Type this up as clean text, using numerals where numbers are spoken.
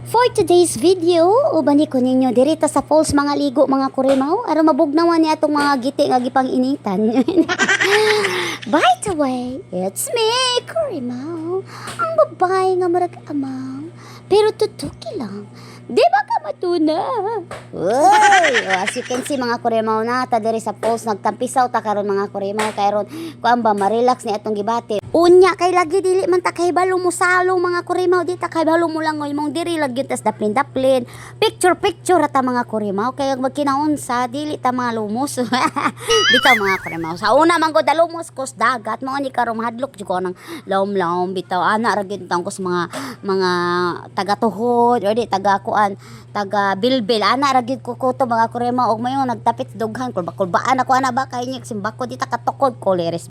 For today's video, ubani ko ninyo dirita sa falls mga ligo mga kurimaw aron mabugnawan ni atong mga giti nga gipang initan. By the way, it's me, Kurimaw, ang babae nga marag amaw, pero tutuki lang. Di ba ka matuna? Uy, as you can see mga kurimaw na, ta diri sa falls nagtampisaw ta karon mga kurimaw kay ron kuan ba ma-relax ni atong gibati. Unya kay lagi dili man ta kay balong mo salong mga kurimaw di ta kay balong mo lang mong diri lagi tas daplin picture ata mga kurimaw kay magkinaon sa dili ta mga lumos. Bitaw mga kurimaw sa una man gud lumos kos dagat mo ni karon hadlok jud ko nang lawom bitaw ana ra gyud tang kos mga taga tuhod o di taga kuan taga bilbil ana ra gyud ko to mga kurimaw og mayon nagtapit dughan kulbaan ako ana ba kay nya simbako di ta katukod koleres